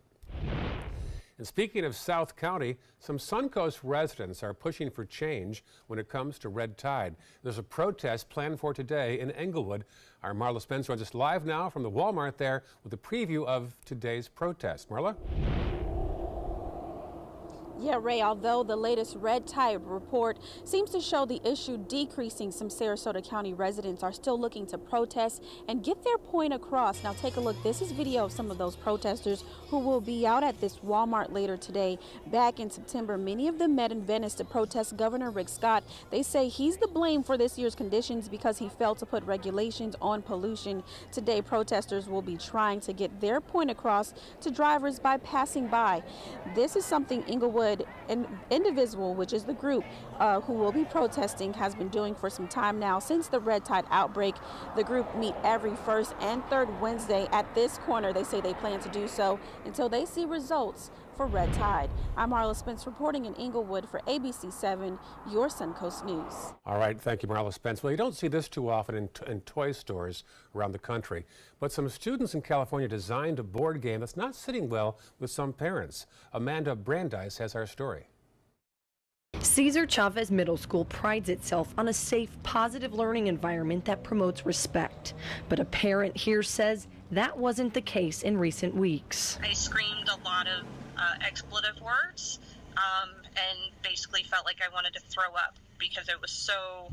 And speaking of South County, some Suncoast residents are pushing for change when it comes to red tide. There's a protest planned for today in Englewood. Our Marla Spence joins us live now from the Walmart there with a preview of today's protest. Marla? Yeah, Ray, although the latest red tide report seems to show the issue decreasing, some Sarasota County residents are still looking to protest and get their point across. Now take a look. This is video of some of those protesters who will be out at this Walmart later today. Back in September, many of them met in Venice to protest Governor Rick Scott. They say he's the blame for this year's conditions because he failed to put regulations on pollution. Today, protesters will be trying to get their point across to drivers by passing by. This is something Englewood Indivisible, which is the group who will be protesting, has been doing for some time now. Since the red tide outbreak, the group meet every first and third Wednesday at this corner. They say they plan to do so until they see results for red tide. I'm Marla Spence reporting in Englewood for ABC 7, your Suncoast News. All right, thank you, Marla Spence. Well, you don't see this too often in toy stores around the country, but some students in California designed a board game that's not sitting well with some parents. Amanda Brandeis has our story. Cesar Chavez Middle School prides itself on a safe, positive learning environment that promotes respect. But a parent here says that wasn't the case in recent weeks. I screamed a lot of expletive words and basically felt like I wanted to throw up because it was so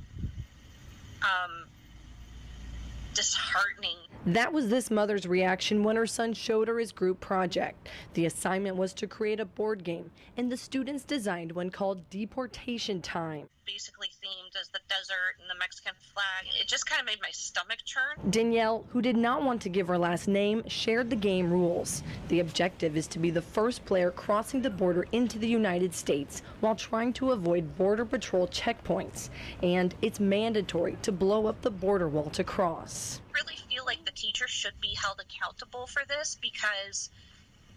disheartening. That was this mother's reaction when her son showed her his group project. The assignment was to create a board game, and the students designed one called Deportation Time. Basically themed as the desert and the Mexican flag. It just kind of made my stomach churn. Danielle, who did not want to give her last name, shared the game rules. The objective is to be the first player crossing the border into the United States while trying to avoid Border Patrol checkpoints. And it's mandatory to blow up the border wall to cross. I really feel like the teacher should be held accountable for this because,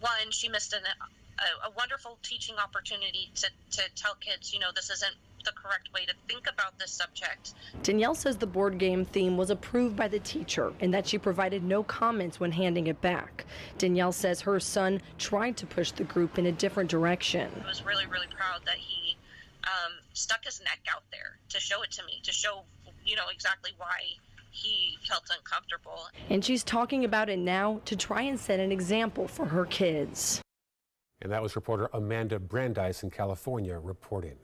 one, she missed a wonderful teaching opportunity to tell kids, you know, this isn't the correct way to think about this subject. Danielle says the board game theme was approved by the teacher and that she provided no comments when handing it back. Danielle says her son tried to push the group in a different direction. I was really, really proud that he stuck his neck out there to show it to me, to show, you know, exactly why he felt uncomfortable. And she's talking about it now to try and set an example for her kids. And that was reporter Amanda Brandeis in California reporting.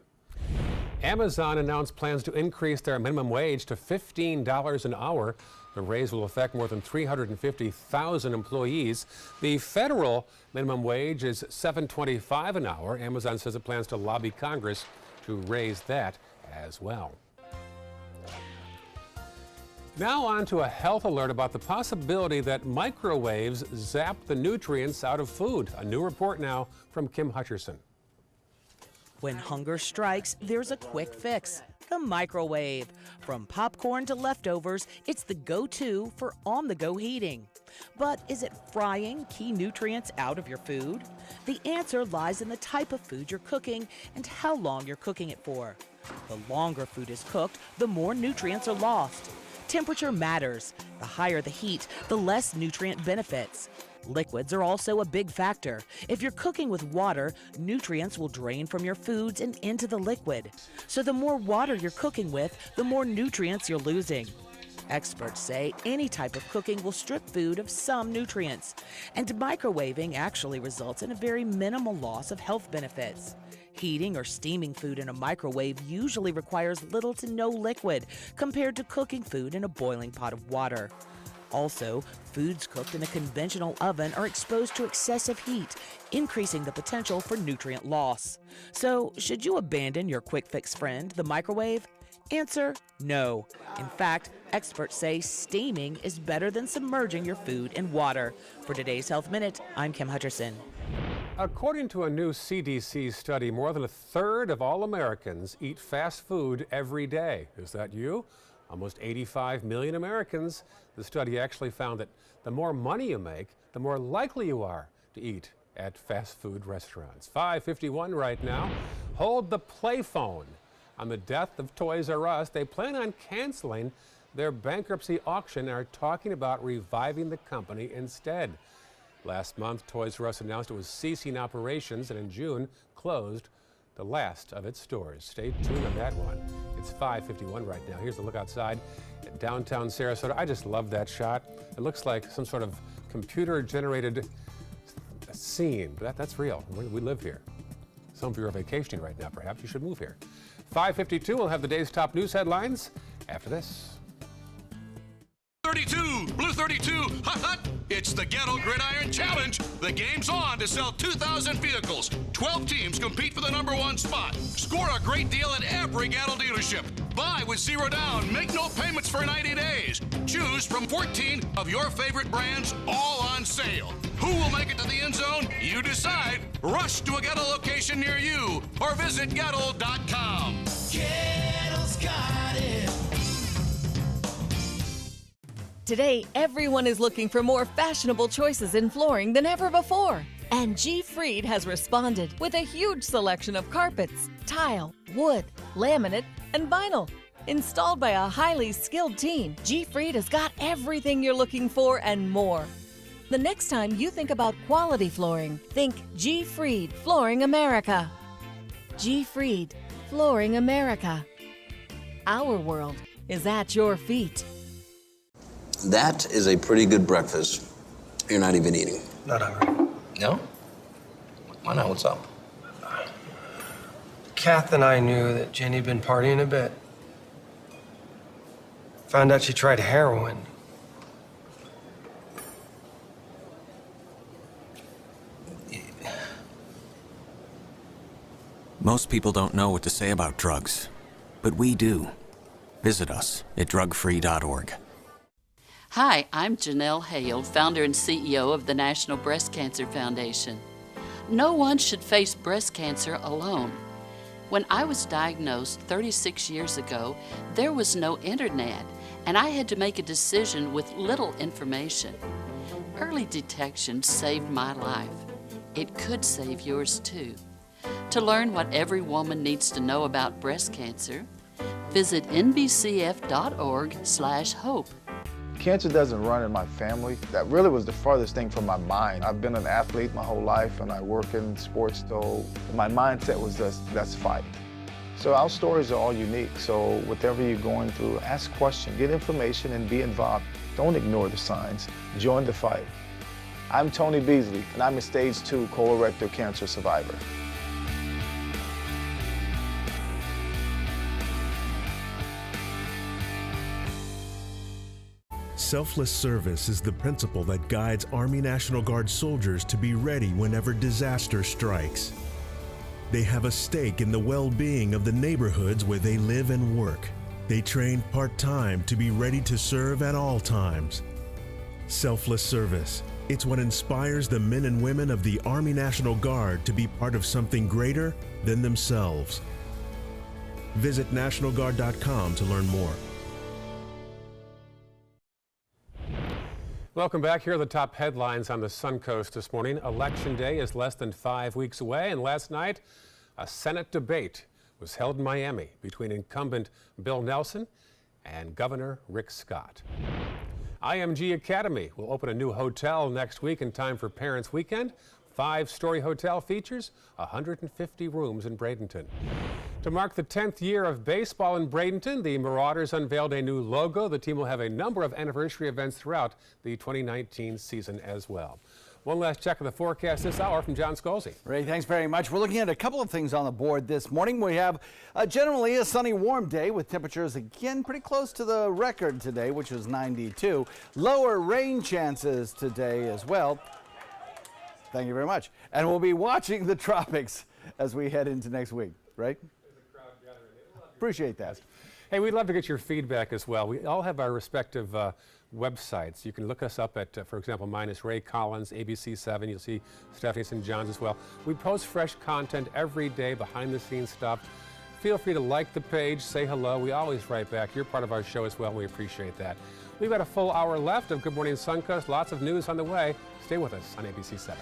Amazon announced plans to increase their minimum wage to $15 an hour. The raise will affect more than 350,000 employees. The federal minimum wage is $7.25 an hour. Amazon says it plans to lobby Congress to raise that as well. Now on to a health alert about the possibility that microwaves zap the nutrients out of food. A new report now from Kim Hutcherson. When hunger strikes, there's a quick fix: the microwave. From popcorn to leftovers, it's the go-to for on-the-go heating. But is it frying key nutrients out of your food? The answer lies in the type of food you're cooking and how long you're cooking it for. The longer food is cooked, the more nutrients are lost. Temperature matters. The higher the heat, the less nutrient benefits. Liquids are also a big factor. If you're cooking with water, nutrients will drain from your foods and into the liquid. So the more water you're cooking with, the more nutrients you're losing. Experts say any type of cooking will strip food of some nutrients, and microwaving actually results in a very minimal loss of health benefits. Heating or steaming food in a microwave usually requires little to no liquid compared to cooking food in a boiling pot of water. Also, foods cooked in a conventional oven are exposed to excessive heat, increasing the potential for nutrient loss. So, should you abandon your quick fix friend, the microwave? Answer: no. In fact, experts say steaming is better than submerging your food in water. For today's Health Minute, I'm Kim Hutcherson. According to a new CDC study, more than a third of all Americans eat fast food every day. Is that you? Almost 85 million Americans. The study actually found that the more money you make, the more likely you are to eat at fast food restaurants. 5:51 right now. Hold the play phone. On the death of Toys R Us, they plan on canceling their bankruptcy auction and are talking about reviving the company instead. Last month, Toys R Us announced it was ceasing operations and in June closed the last of its stores. Stay tuned on that one. It's 5:51 right now. Here's the look outside at downtown Sarasota. I just love that shot. It looks like some sort of computer-generated scene. That's real. We live here. Some of you are vacationing right now. Perhaps you should move here. 5:52, we'll have the day's top news headlines after this. 32, Blue 32, hut hut. It's the Gatto Gridiron Challenge. The game's on to sell 2,000 vehicles. 12 teams compete for the #1 spot. Score a great deal at every Gatto dealership. Buy with 0 down. Make no payments for 90 days. Choose from 14 of your favorite brands, all on sale. Who will make it to the end zone? You decide. Rush to a Gatto location near you or visit Gatto.com. Gatto's got it. Today, everyone is looking for more fashionable choices in flooring than ever before. And G. Fried has responded with a huge selection of carpets, tile, wood, laminate, and vinyl. Installed by a highly skilled team, G. Fried has got everything you're looking for and more. The next time you think about quality flooring, think G. Fried Flooring America. G. Fried Flooring America. Our world is at your feet. That is a pretty good breakfast. You're not even eating. Not hungry. No? Why not? What's up? Kath and I knew that Jenny had been partying a bit. Found out she tried heroin. Most people don't know what to say about drugs, but we do. Visit us at drugfree.org. Hi, I'm Janelle Hale, founder and CEO of the National Breast Cancer Foundation. No one should face breast cancer alone. When I was diagnosed 36 years ago, there was no internet, and I had to make a decision with little information. Early detection saved my life. It could save yours too. To learn what every woman needs to know about breast cancer, visit nbcf.org/hope. Cancer doesn't run in my family. That really was the farthest thing from my mind. I've been an athlete my whole life and I work in sports, so my mindset was just, let's fight. So our stories are all unique, so whatever you're going through, ask questions, get information and be involved. Don't ignore the signs, join the fight. I'm Tony Beasley and I'm a stage 2 colorectal cancer survivor. Selfless service is the principle that guides Army National Guard soldiers to be ready whenever disaster strikes. They have a stake in the well-being of the neighborhoods where they live and work. They train part-time to be ready to serve at all times. Selfless service. It's what inspires the men and women of the Army National Guard to be part of something greater than themselves. Visit NationalGuard.com to learn more. Welcome back. Here are the top headlines on the Suncoast this morning. Election Day is less than 5 weeks away, and last night, a Senate debate was held in Miami between incumbent Bill Nelson and Governor Rick Scott. IMG Academy will open a new hotel next week in time for Parents' Weekend. 5-story hotel features 150 rooms in Bradenton. To mark the 10th year of baseball in Bradenton, the Marauders unveiled a new logo. The team will have a number of anniversary events throughout the 2019 season as well. One last check of the forecast this hour from John Scalzi. Ray, thanks very much. We're looking at a couple of things on the board this morning. We have generally a sunny, warm day with temperatures again pretty close to the record today, which is 92. Lower rain chances today as well. Thank you very much. And we'll be watching the tropics as we head into next week, right? Appreciate that. Hey, we'd love to get your feedback as well. We all have our respective websites. You can look us up at, for example, mine is Ray Collins, ABC7. You'll see Stephanie St. John's as well. We post fresh content every day, behind-the-scenes stuff. Feel free to like the page, say hello. We always write back. You're part of our show as well, and we appreciate that. We've got a full hour left of Good Morning Suncoast. Lots of news on the way. Stay with us on ABC7.